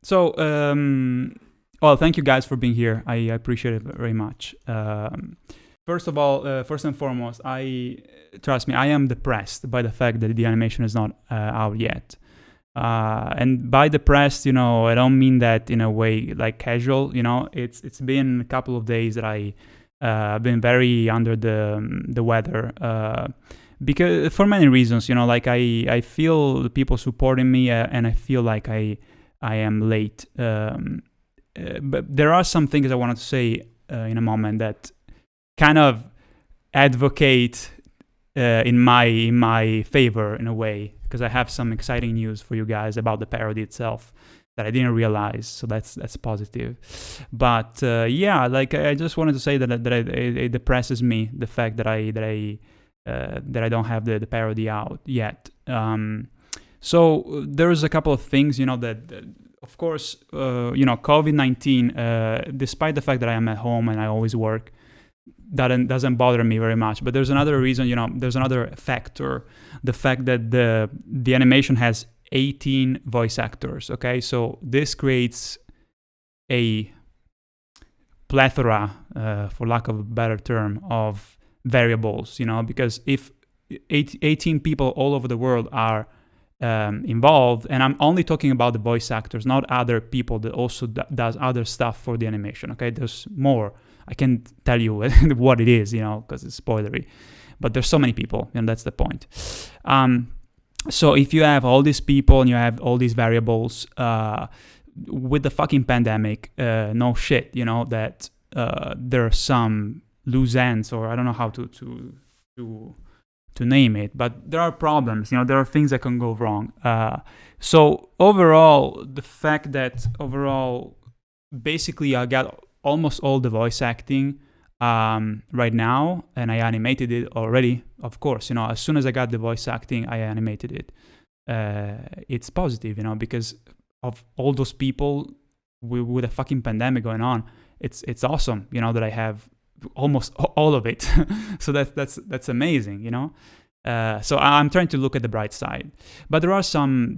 So, well, thank you guys for being here. I appreciate it very much. First of all, first and foremost, trust me, I am depressed by the fact that the animation is not out yet. And by depressed, I don't mean that in a way like casual. It's been a couple of days that I've been very under the weather. Because for many reasons, like I feel the people supporting me, and I feel like I am late. But there are some things I wanted to say in a moment that kind of advocate in my favor in a way, because I have some exciting news for you guys about the parody itself that I didn't realize, so that's positive. But yeah, like I just wanted to say that it depresses me, the fact that I don't have the parody out yet. So there's a couple of things, that of course, COVID-19, despite the fact that I am at home and I always work, that doesn't bother me very much. But there's another reason, there's another factor, the fact that the animation has 18 voice actors, okay? So this creates a plethora, for lack of a better term, of variables, because if 18 people all over the world are involved, and I'm only talking about the voice actors, not other people that also does other stuff for the animation, okay? There's more. I can't tell you what it is, because it's spoilery. But there's so many people, and that's the point. So if you have all these people and you have all these variables, with the fucking pandemic, no shit, that there are some loose ends, or I don't know how to name it, but there are problems, there are things that can go wrong. So overall, the fact that basically I got almost all the voice acting right now, and I animated it already, of course. As soon as I got the voice acting, I animated it. It's positive, because of all those people with a fucking pandemic going on. It's awesome, that I have almost all of it. So that's amazing, So I'm trying to look at the bright side, but there are some.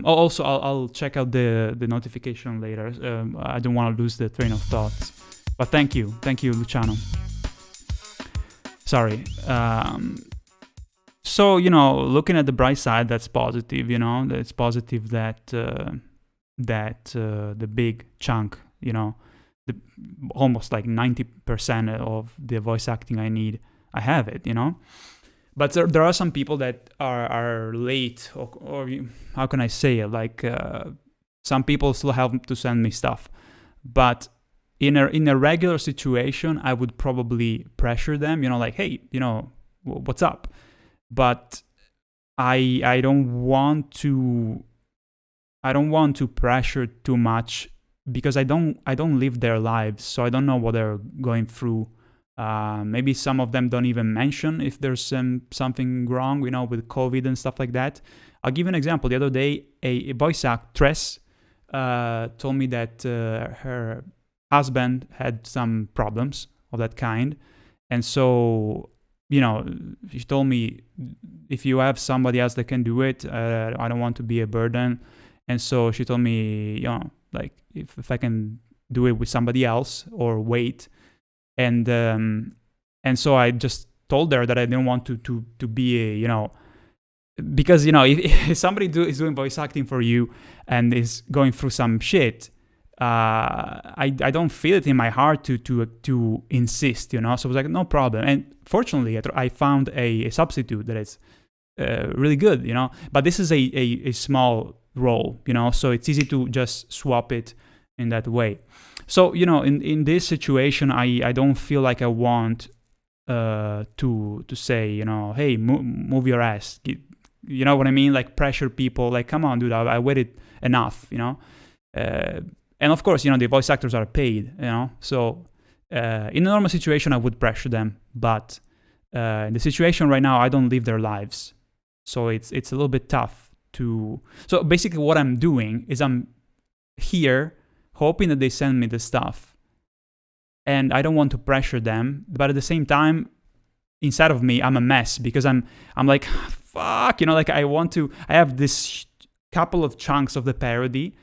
Oh, also, I'll check out the notification later. I don't want to lose the train of thoughts. But thank you, Luciano. Sorry. So looking at the bright side, that's positive. It's positive that the big chunk, almost like 90% of the voice acting I need, I have it. But there are some people that are late, or how can I say it? Like some people still have to send me stuff, but in a regular situation, I would probably pressure them, like, hey, what's up? But I don't want to pressure too much, because I don't live their lives, so I don't know what they're going through. Maybe some of them don't even mention if there's something wrong, with COVID and stuff like that. I'll give you an example. The other day, a voice actress told me that her husband had some problems of that kind. And so, she told me, if you have somebody else that can do it, I don't want to be a burden. And so she told me, like if I can do it with somebody else or wait. And so I just told her that I didn't want to be a, because if somebody is doing voice acting for you and is going through some shit, I don't feel it in my heart to insist, So I was like, no problem. And fortunately, I found a substitute that is really good, But this is a small role, So it's easy to just swap it in that way. So, in this situation, I don't feel like I want to say, hey, move your ass. You know what I mean? Like pressure people, like, come on, dude, I waited enough, And of course, the voice actors are paid, So in a normal situation, I would pressure them. But in the situation right now, I don't live their lives. So it's a little bit tough to... So basically what I'm doing is I'm here hoping that they send me the stuff. And I don't want to pressure them. But at the same time, inside of me, I'm a mess, because I'm like, fuck, like I have this couple of chunks of the parody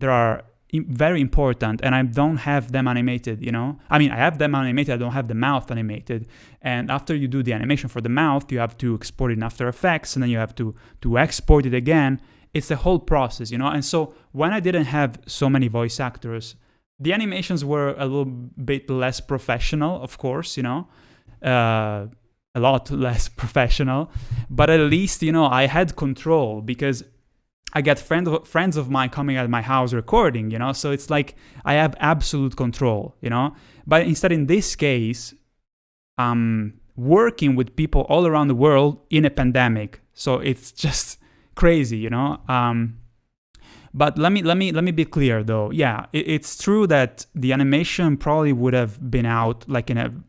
that are very important, and I don't have them animated, you know? I mean, I have them animated, I don't have the mouth animated. And after you do the animation for the mouth, you have to export it in After Effects, and then you have to export it again. It's the whole process, you know? And so when I didn't have so many voice actors, the animations were a little bit less professional, of course, you know? A lot less professional, but at least, you know, I had control, because I get friends of mine coming at my house recording, you know, so it's like I have absolute control, you know. But instead, in this case, I'm working with people all around the world in a pandemic, so it's just crazy, you know. But let me be clear though. Yeah, it's true that the animation probably would have been out like in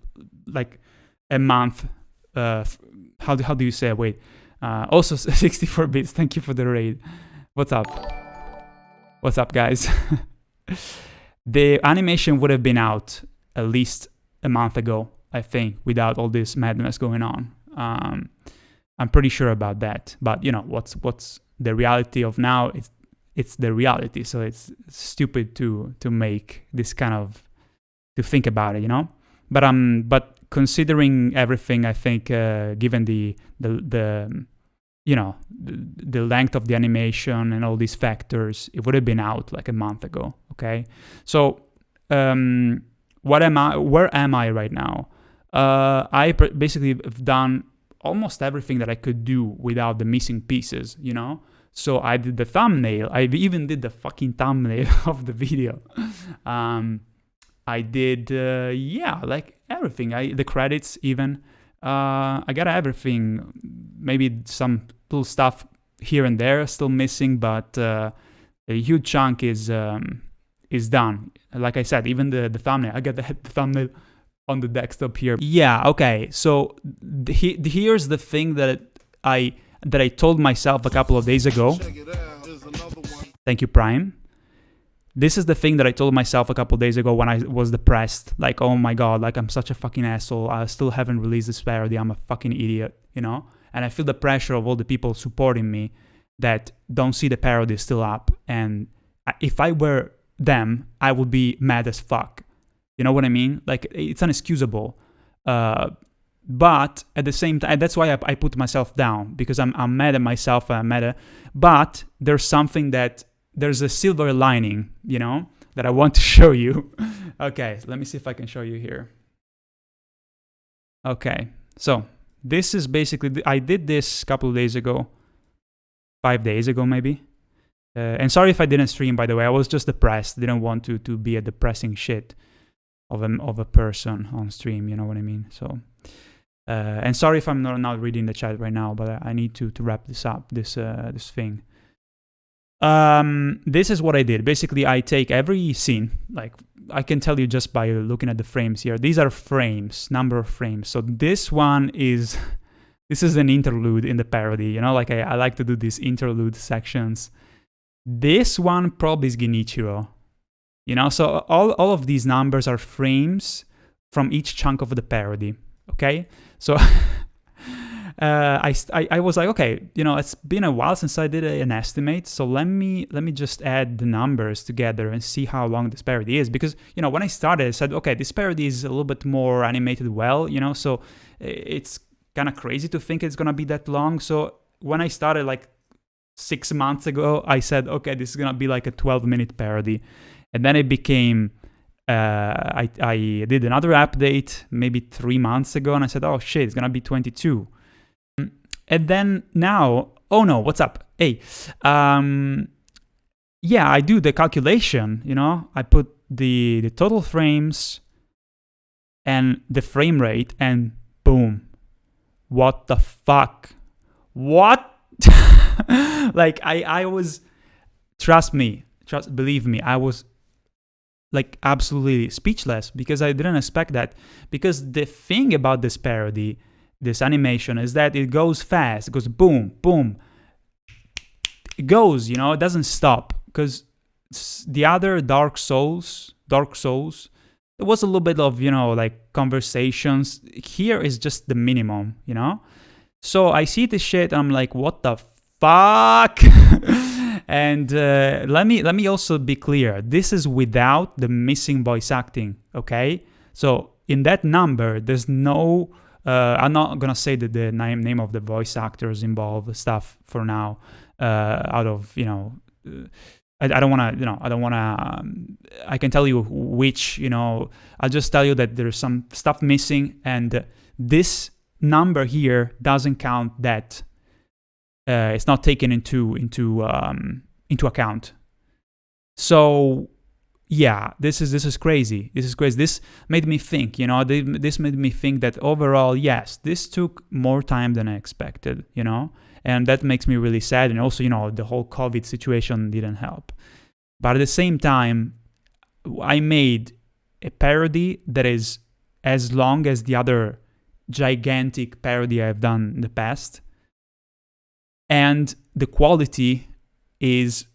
a month. How do you say? Wait. Also 64 bits. Thank you for the raid. What's up? What's up, guys? The animation would have been out at least a month ago, I think, without all this madness going on. I'm pretty sure about that. But you know, what's the reality of now? It's the reality. So it's stupid to make this kind of, to think about it, you know. But considering everything, I think, given the you know, the length of the animation and all these factors, it would have been out like a month ago. Okay, so where am I right now? I basically have done almost everything that I could do without the missing pieces, you know. So I did the thumbnail. I even did the fucking thumbnail of the video. I did, yeah, like everything. The credits even. I got everything. Maybe some little stuff here and there still missing, but a huge chunk is done. Like I said, even the thumbnail. I got the thumbnail on the desktop here. Yeah. Okay. So here's the thing that I told myself a couple of days ago. Thank you, Prime. This is the thing that I told myself a couple of days ago when I was depressed. Like, oh my god, like I'm such a fucking asshole. I still haven't released this parody. I'm a fucking idiot, you know? And I feel the pressure of all the people supporting me that don't see the parody still up. And if I were them, I would be mad as fuck. You know what I mean? Like, it's inexcusable. But at the same time, that's why I put myself down, because I'm mad at myself. But there's something there's a silver lining, you know, that I want to show you. Okay, let me see if I can show you here. Okay, so this is basically, I did this a couple of days ago, 5 days ago maybe. And sorry if I didn't stream, by the way. I was just depressed. Didn't want to be a depressing shit of a person on stream, you know what I mean? So, and sorry if I'm not reading the chat right now, but I need to wrap this up, this thing. This is what I did. Basically, I take every scene, like I can tell you just by looking at the frames here. These are frames, number of frames. So this one is, this is an interlude in the parody, you know, like I like to do these interlude sections. This one probably is Genichiro, you know, so all of these numbers are frames from each chunk of the parody, okay? So I was like, okay, you know, it's been a while since I did an estimate, so let me just add the numbers together and see how long this parody is. Because, you know, when I started, I said, okay, this parody is a little bit more animated well, you know, so it's kind of crazy to think it's gonna be that long. So when I started like 6 months ago, I said, okay, this is gonna be like a 12-minute parody. And then it became, I did another update maybe 3 months ago, and I said, oh shit, it's gonna be 22. And then now, oh no, what's up? Hey, yeah, I do the calculation, you know, I put the total frames and the frame rate, and boom, what the fuck? What? Like, I was, believe me, I was like absolutely speechless, because I didn't expect that. Because the thing about this parody, this animation, is that it goes fast. It goes boom, boom. It goes, you know, it doesn't stop. Because the other Dark Souls, there was a little bit of, you know, like conversations. Here is just the minimum, you know. So I see this shit and I'm like, what the fuck? And let me also be clear. This is without the missing voice acting. Okay, so in that number, there's no. I'm not gonna say that the name of the voice actors involved stuff for now. Out of I don't want to, I don't want to, I can tell you which, I'll just tell you that there's some stuff missing, and this number here doesn't count that. It's not taken into account. So yeah, this is crazy. This is crazy. This made me think, this made me think that overall, yes, this took more time than I expected, and that makes me really sad. And also, the whole COVID situation didn't help. But at the same time, I made a parody that is as long as the other gigantic parody I've done in the past. And the quality is,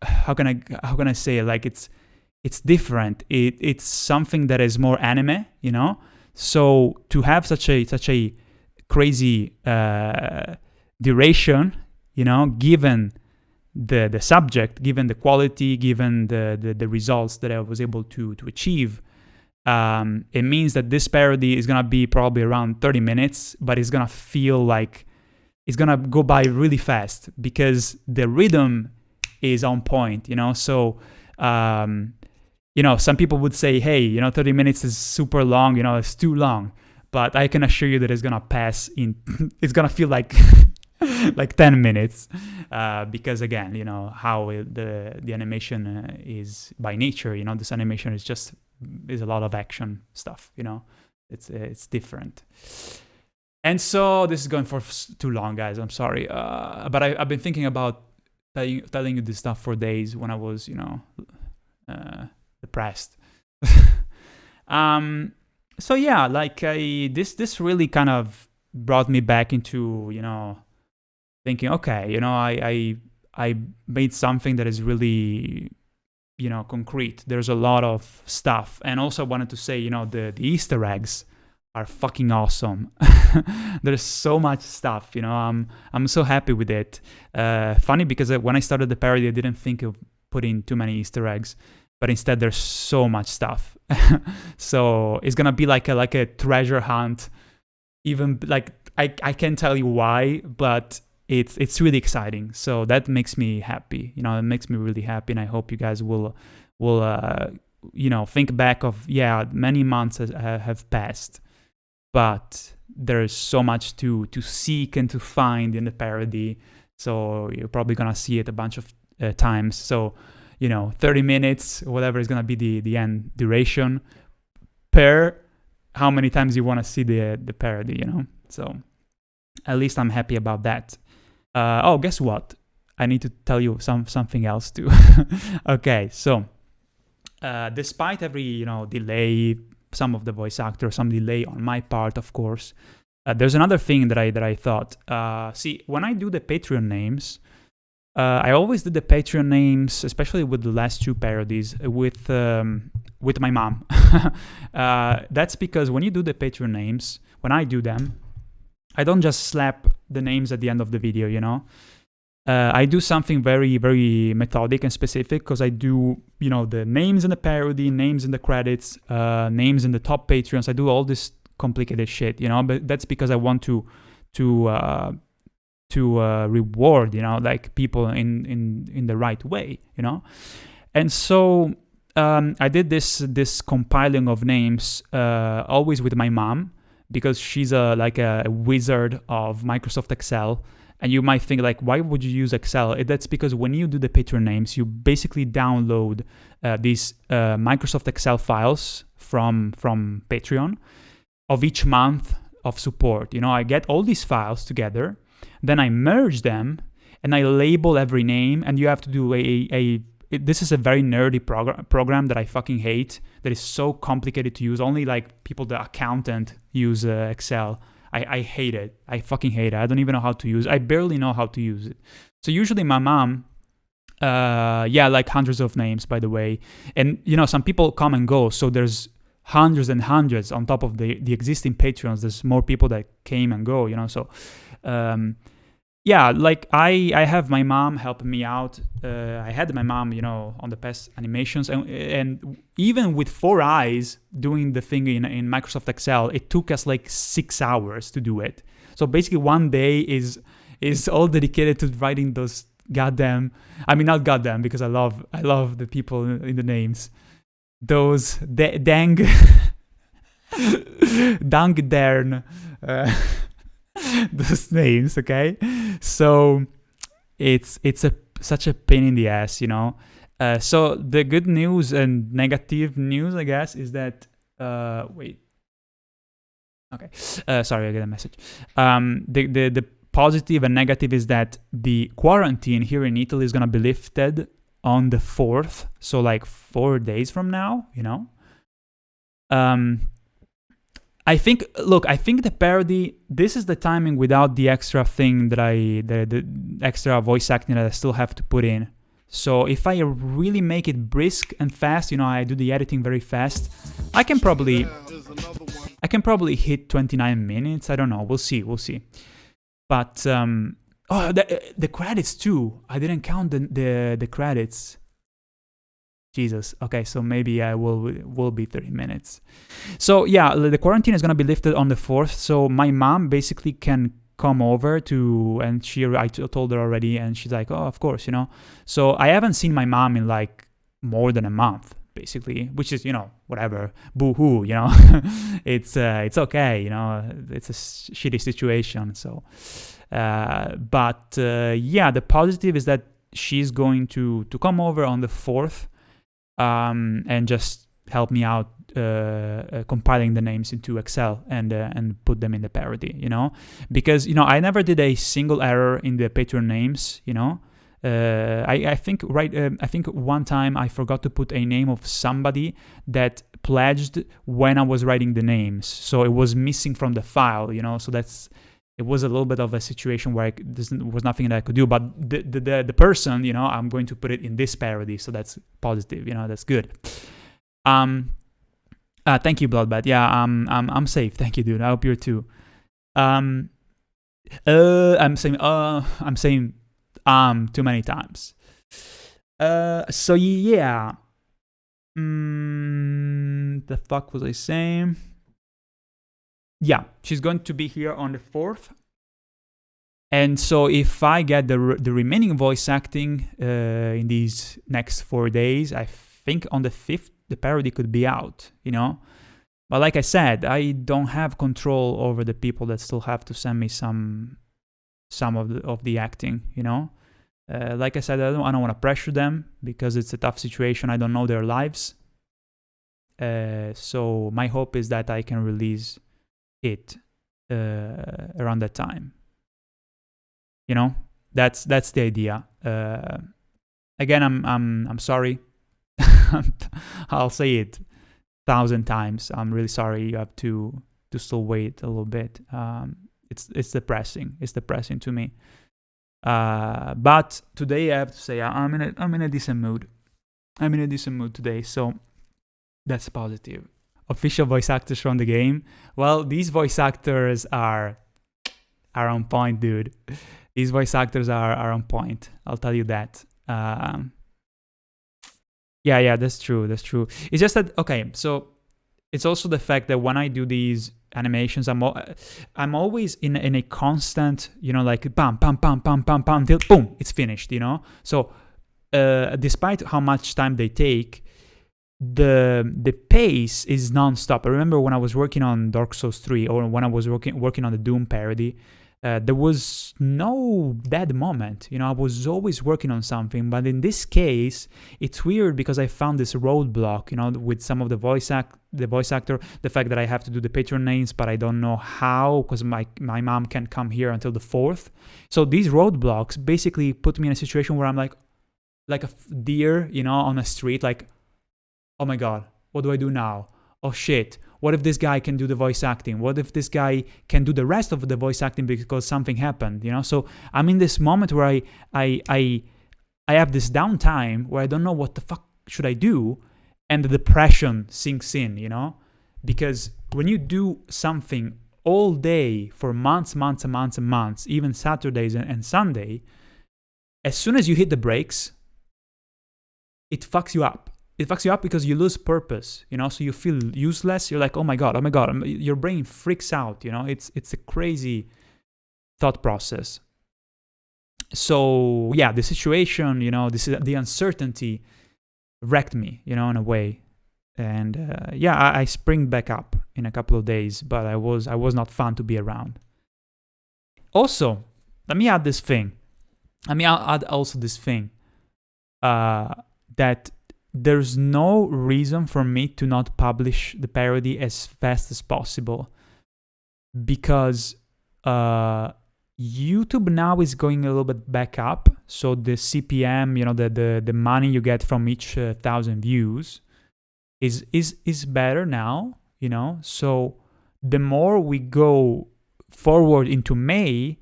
how can I say it? Like it's different. It's something that is more anime, So to have such a crazy duration, given the subject, given the quality, given the results that I was able to achieve, it means that this parody is gonna be probably around 30 minutes, but it's gonna feel like it's gonna go by really fast because the rhythm is on point, So, some people would say, hey, 30 minutes is super long, it's too long. But I can assure you that it's gonna pass in. It's gonna feel like like 10 minutes, because again, how the animation is by nature. This animation is a lot of action stuff. It's different. And so this is going for too long, guys. I'm sorry, but I've been thinking about telling you this stuff for days when I was, depressed. So yeah, like this really kind of brought me back into, thinking, okay, I made something that is really, concrete. There's a lot of stuff. And also I wanted to say, the Easter eggs are fucking awesome. There's so much stuff, I'm so happy with it. Funny because when I started the parody, I didn't think of putting too many Easter eggs. But instead, there's so much stuff. So it's gonna be like a treasure hunt. Even like I can't tell you why, but it's really exciting. So that makes me happy. It makes me really happy, and I hope you guys will think back of many months have passed, but there's so much to seek and to find in the parody. So you're probably gonna see it a bunch of times. So 30 minutes, whatever is going to be the end duration per how many times you want to see the parody, So at least I'm happy about that. Guess what? I need to tell you something else too. Okay, so despite every, delay, some of the voice actors, some delay on my part, of course, there's another thing that I thought. See, when I do the Patreon names, I always did the Patreon names, especially with the last two parodies, with my mom. That's because when you do the Patreon names, when I do them, I don't just slap the names at the end of the video, I do something very, very methodic and specific, because I do, the names in the parody, names in the credits, names in the top Patreons. I do all this complicated shit, but that's because I want to reward, like people in the right way, And so I did this compiling of names, always with my mom, because she's like a wizard of Microsoft Excel. And you might think, like, why would you use Excel? That's because when you do the Patreon names, you basically download these Microsoft Excel files from Patreon of each month of support. I get all these files together, then I merge them, and I label every name, and you have to do this is a very nerdy program that I fucking hate, that is so complicated to use. Only like people, the accountant, use Excel. I hate it. I fucking hate it. I don't even know how to use it. I barely know how to use it. So usually my mom, like hundreds of names, by the way. And, some people come and go. So there's hundreds and hundreds on top of the existing Patreons. There's more people that came and go, So yeah, like I have my mom helping me out. I had my mom, on the past animations, and even with 4 eyes doing the thing in Microsoft Excel, it took us like 6 hours to do it. So basically, one day is all dedicated to writing those goddamn. I mean, not goddamn, because I love the people in the names. Those dang dang darn. Those names, okay? So it's such a pain in the ass, so the good news and negative news, I guess, is that wait, okay, sorry, I get a message. The positive and negative is that the quarantine here in Italy is gonna be lifted on the 4th, so like 4 days from now, I think the parody, this is the timing without the extra thing the extra voice acting that I still have to put in. So if I really make it brisk and fast, I do the editing very fast, I can probably hit 29 minutes. I don't know. We'll see. But the credits too. I didn't count the credits. Jesus. Okay, so maybe I will be 30 minutes. So yeah, the quarantine is gonna be lifted on the 4th. So my mom basically can come over and I told her already, and she's like, oh, of course, So I haven't seen my mom in like more than a month, basically, which is whatever, boo hoo, it's okay, it's a shitty situation. So, but yeah, the positive is that she's going to come over on the 4th. And just help me out compiling the names into Excel and put them in the parody, because I never did a single error in the Patreon names, I think I think one time I forgot to put a name of somebody that pledged when I was writing the names, so it was missing from the file, so it was a little bit of a situation where there was nothing that I could do, but the person, I'm going to put it in this parody, so that's positive, that's good. Thank you, Bloodbath. Yeah, I'm safe. Thank you, dude. I hope you're too. I'm saying too many times. So yeah. The fuck was I saying? Yeah, she's going to be here on the 4th. And so if I get the remaining voice acting in these next 4 days, I think on the 5th, the parody could be out, But like I said, I don't have control over the people that still have to send me some of the acting, Like I said, I don't want to pressure them because it's a tough situation. I don't know their lives. So my hope is that I can release it around that time. That's the idea. Again, I'm sorry. I'll say it 1,000 times. I'm really sorry you have to still wait a little bit. It's depressing. It's depressing to me. But today I have to say I'm in a decent mood. I'm in a decent mood today, so that's positive. Official voice actors from the game. Well, these voice actors are on point, dude. These voice actors are on point. I'll tell you that. Yeah, that's true. It's just that, okay, so it's also the fact that when I do these animations, I'm always in a constant, like bam, bam, bam, bam, bam, bam, until boom, it's finished, So despite how much time they take, the pace is non-stop. I remember when I was working on Dark Souls 3 or when I was working on the Doom parody, there was no dead moment. I was always working on something. But in this case, it's weird because I found this roadblock, with some of the voice actor, the fact that I have to do the Patreon names, but I don't know how because my mom can't come here until the 4th. So these roadblocks basically put me in a situation where I'm like a deer, on a street, like, oh my God, what do I do now? Oh shit, what if this guy can do the voice acting? What if this guy can do the rest of the voice acting because something happened, So I'm in this moment where I have this downtime where I don't know what the fuck should I do, and the depression sinks in, Because when you do something all day for months, even Saturdays and Sunday, as soon as you hit the brakes, it fucks you up. It fucks you up because you lose purpose, so you feel useless. You're like, oh my god, your brain freaks out, it's a crazy thought process. So yeah, the situation, the uncertainty wrecked me, in a way. And I spring back up in a couple of days, but I was not fun to be around. Also, let me add this thing. That there's no reason for me to not publish the parody as fast as possible, because YouTube now is going a little bit back up. So the CPM, the money you get from each 1,000 views is better now, So the more we go forward into May,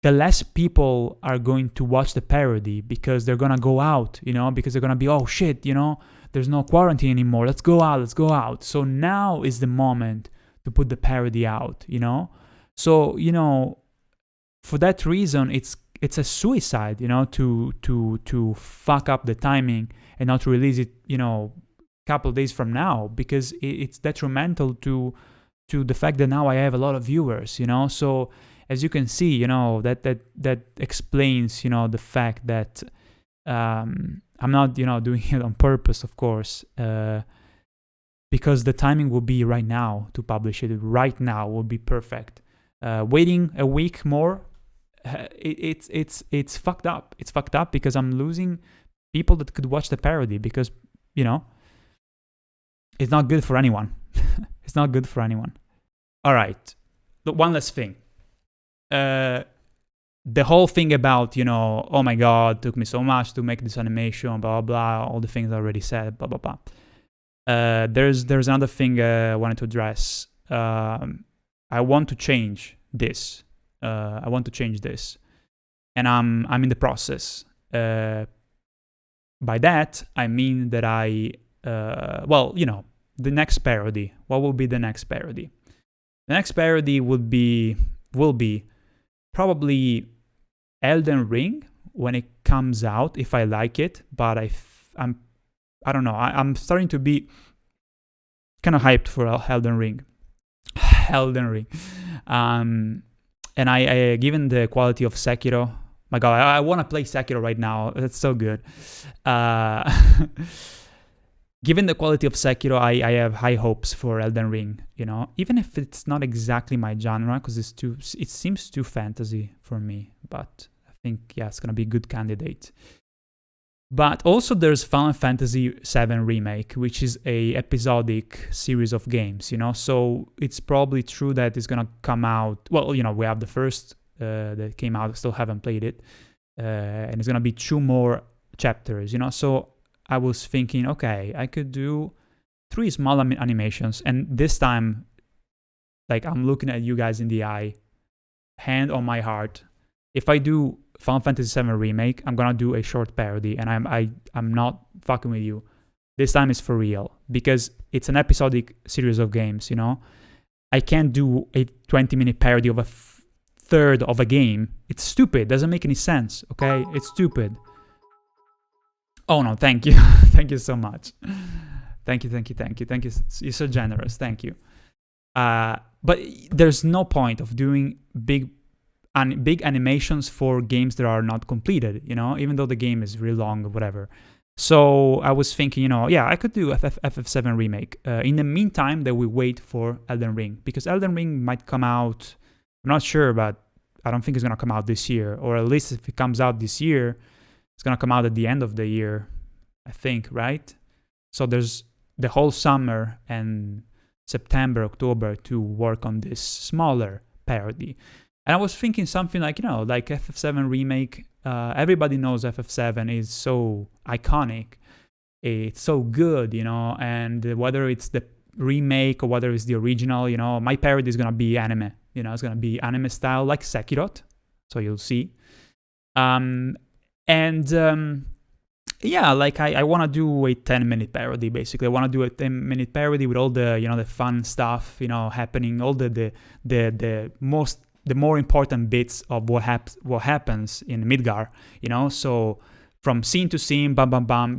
the less people are going to watch the parody, because they're gonna go out, because they're gonna be, oh shit, there's no quarantine anymore. Let's go out. So now is the moment to put the parody out, So, for that reason, it's a suicide, to fuck up the timing and not release it, couple days from now, because it's detrimental to the fact that now I have a lot of viewers, So as you can see, that explains, the fact that I'm not, doing it on purpose, of course, because the timing will be right now to publish it. Right now will be perfect. Waiting a week more, it's fucked up. It's fucked up because I'm losing people that could watch the parody, because, it's not good for anyone. It's not good for anyone. All right. One last thing. The whole thing about, oh my god, took me so much to make this animation, blah, blah, blah, all the things I already said, blah, blah, blah. There's another thing I wanted to address. I want to change this. And I'm in the process. By that, I mean that the next parody. What will be the next parody? The next parody will be probably Elden Ring when it comes out, if I like it. But I don't know. I'm starting to be kind of hyped for Elden Ring. And I given the quality of Sekiro. My god, I want to play Sekiro right now. That's so good. Given the quality of Sekiro, I have high hopes for Elden Ring, even if it's not exactly my genre, because it seems too fantasy for me, but I think, it's going to be a good candidate. But also there's Final Fantasy VII Remake, which is a episodic series of games, so it's probably true that it's going to come out, we have the first that came out, still haven't played it, and it's going to be 2 more chapters, so I was thinking, okay, I could do 3 small animations, and this time, I'm looking at you guys in the eye, hand on my heart. If I do Final Fantasy VII Remake, I'm gonna do a short parody, and I'm not fucking with you. This time is for real, because it's an episodic series of games, I can't do a 20-minute parody of a third of a game. It's stupid, doesn't make any sense, okay? It's stupid. Oh no, thank you. Thank you so much. Thank you. You're so generous. Thank you. But there's no point of doing big animations for games that are not completed, even though the game is really long or whatever. So I was thinking, I could do FF7 Remake. In the meantime, that we wait for Elden Ring, because Elden Ring might come out, I'm not sure, but I don't think it's going to come out this year, or at least if it comes out this year, it's going to come out at the end of the year, I think, right? So there's the whole summer and September, October to work on this smaller parody. And I was thinking something like, like FF7 Remake. Everybody knows FF7 is so iconic. It's so good, and whether it's the remake or whether it's the original, my parody is going to be anime. It's going to be anime style like Sekirot. So you'll see. And Yeah, like I want to do a 10-minute parody. Basically, I want to do a 10-minute parody with all the the fun stuff happening, all the more important bits of what happens in Midgar. So from scene to scene, bam bam bam.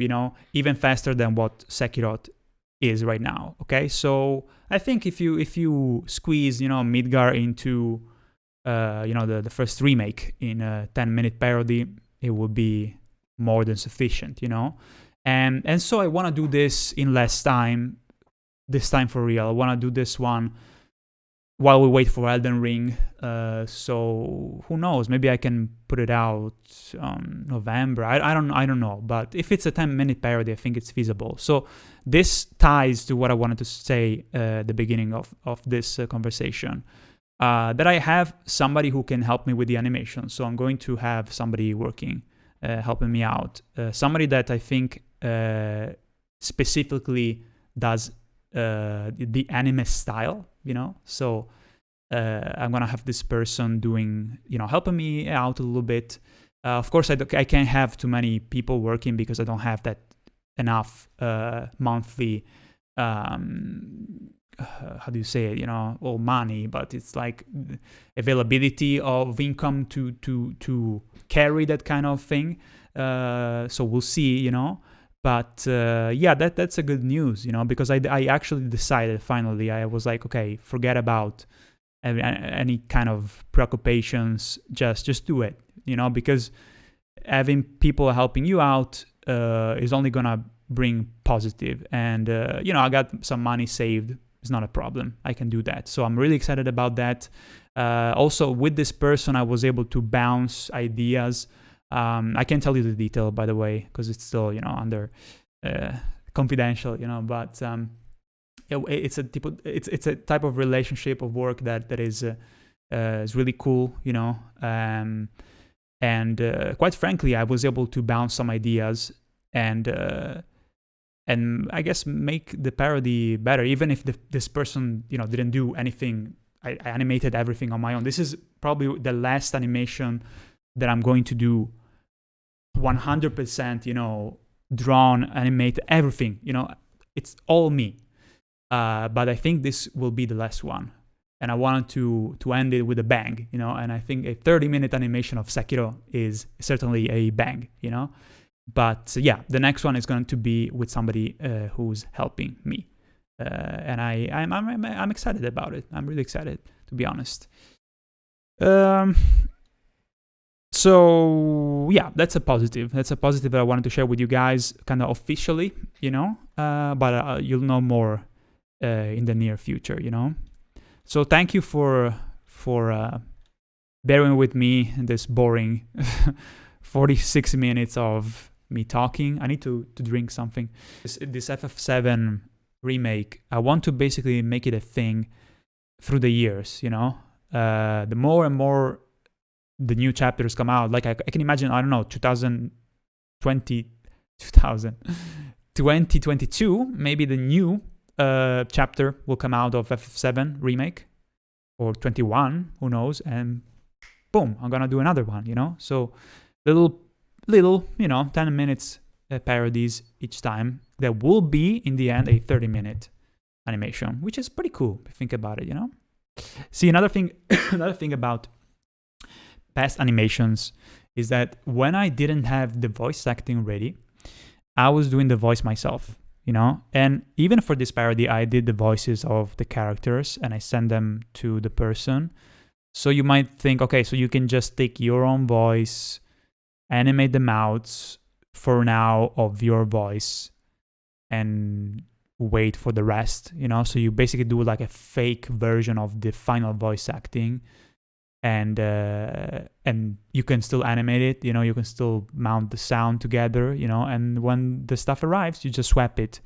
Even faster than what Sekirot is right now. Okay, so I think if you squeeze Midgar into the first remake in a 10-minute parody, it will be more than sufficient, and so I want to do this in less time, this time for real. I want to do this one while we wait for Elden Ring, so who knows, maybe I can put it out November. I don't know, but if it's a 10-minute parody, I think it's feasible. So this ties to what I wanted to say at the beginning of this conversation, that I have somebody who can help me with the animation. So I'm going to have somebody working, helping me out, somebody that I think specifically does the anime style, so I'm gonna have this person doing, helping me out a little bit. Of course, I can't have too many people working because I don't have that enough monthly how do you say it, well, money, but it's like availability of income to carry that kind of thing. So we'll see, but yeah, that's a good news, because I actually decided finally. I was like, okay, forget about any kind of preoccupations, just do it, because having people helping you out is only gonna bring positive. And I got some money saved. It's not a problem. I can do that. So I'm really excited about that. Also, with this person, I was able to bounce ideas. I can't tell you the detail, by the way, because it's still, under confidential, but it's a type of relationship of work that is really cool, and quite frankly, I was able to bounce some ideas and I guess make the parody better, even if this person, didn't do anything. I animated everything on my own. This is probably the last animation that I'm going to do 100%, drawn, animate, everything, it's all me. But I think this will be the last one. And I wanted to end it with a bang, and I think a 30-minute animation of Sekiro is certainly a bang, But yeah, the next one is going to be with somebody who's helping me, and I'm excited about it. I'm really excited, to be honest. So yeah, that's a positive. That's a positive that I wanted to share with you guys, kind of officially, But you'll know more in the near future, So thank you for bearing with me in this boring 46 minutes of me talking. I need to drink something. This FF7 remake, I want to basically make it a thing through the years, the more and more the new chapters come out. Like I can imagine, I don't know, 2022, maybe the new chapter will come out of FF7 remake, or 21, who knows, and boom, I'm gonna do another one, So little 10 minutes parodies each time. There will be, in the end, a 30-minute animation, which is pretty cool if you think about it, See, another thing about past animations is that when I didn't have the voice acting ready, I was doing the voice myself, And even for this parody, I did the voices of the characters and I sent them to the person. So you might think, okay, so you can just take your own voice, animate the mouths for now of your voice, and wait for the rest, So you basically do like a fake version of the final voice acting, and you can still animate it, You can still mount the sound together, And when the stuff arrives, you just swap it.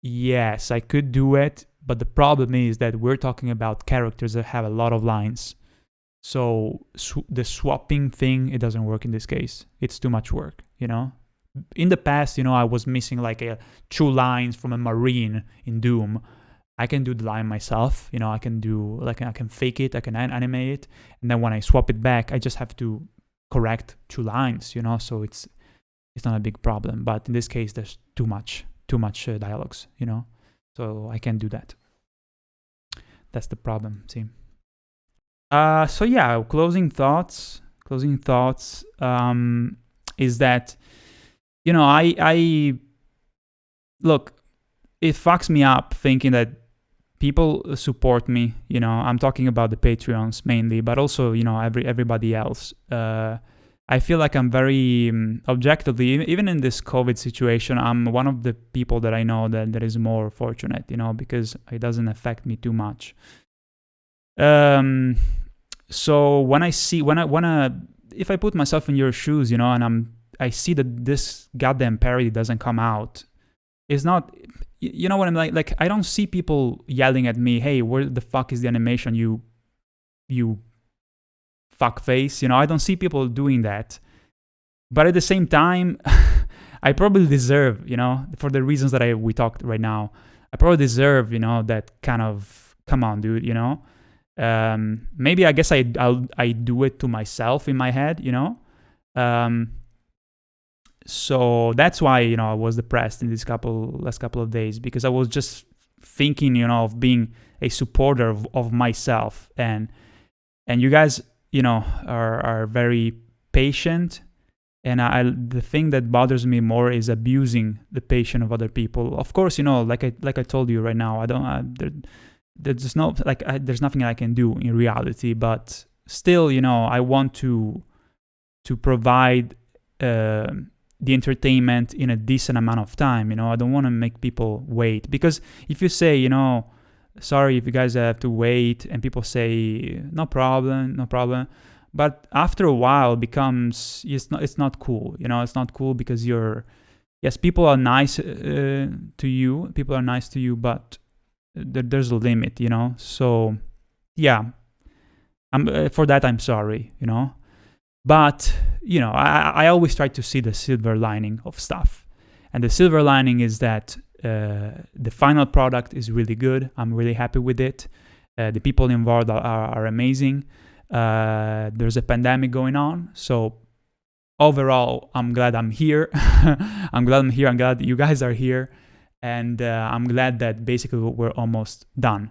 Yes, I could do it, but the problem is that we're talking about characters that have a lot of lines. So the swapping thing, it doesn't work in this case. It's too much work, In the past, I was missing like 2 lines from a Marine in Doom. I can do the line myself, I can do, like, I can fake it, I can animate it, and then when I swap it back, I just have to correct 2 lines, So it's it's not a big problem. But in this case, there's too much dialogues, you know, so I can't do that. That's the problem. See. So yeah, closing thoughts is that, you know, I look, it fucks me up thinking that people support me, you know. I'm talking about the Patreons mainly, but also, you know, everybody else. I feel like I'm very objectively, even in this COVID situation, I'm one of the people that I know that is more fortunate, you know, because it doesn't affect me too much. So when I see, if I put myself in your shoes, you know, and I see that this goddamn parody doesn't come out, it's not, you know what I'm like I don't see people yelling at me, hey, where the fuck is the animation, you fuckface, you know. I don't see people doing that. But at the same time, I probably deserve, you know, for the reasons that we talked right now, I probably deserve, you know, that kind of, come on, dude, you know. Maybe I guess I do it to myself in my head, you know. So that's why, you know, I was depressed in this last couple of days, because I was just thinking, you know, of being a supporter of myself, and you guys, you know, are very patient, and the thing that bothers me more is abusing the patience of other people. Of course, you know, like I told you right now, there's nothing I can do in reality, but still, you know, I want to provide the entertainment in a decent amount of time, you know. I don't want to make people wait, because if you say, you know, sorry if you guys have to wait, and people say no problem, but after a while it becomes, it's not cool, you know. It's not cool, because yes, people are nice to you, but there's a limit, you know. So yeah, for that I'm sorry, you know. But, you know, I always try to see the silver lining of stuff. And the silver lining is that the final product is really good. I'm really happy with it. The people involved are amazing. There's a pandemic going on. So overall, I'm glad I'm here. I'm glad you guys are here. And I'm glad that basically we're almost done.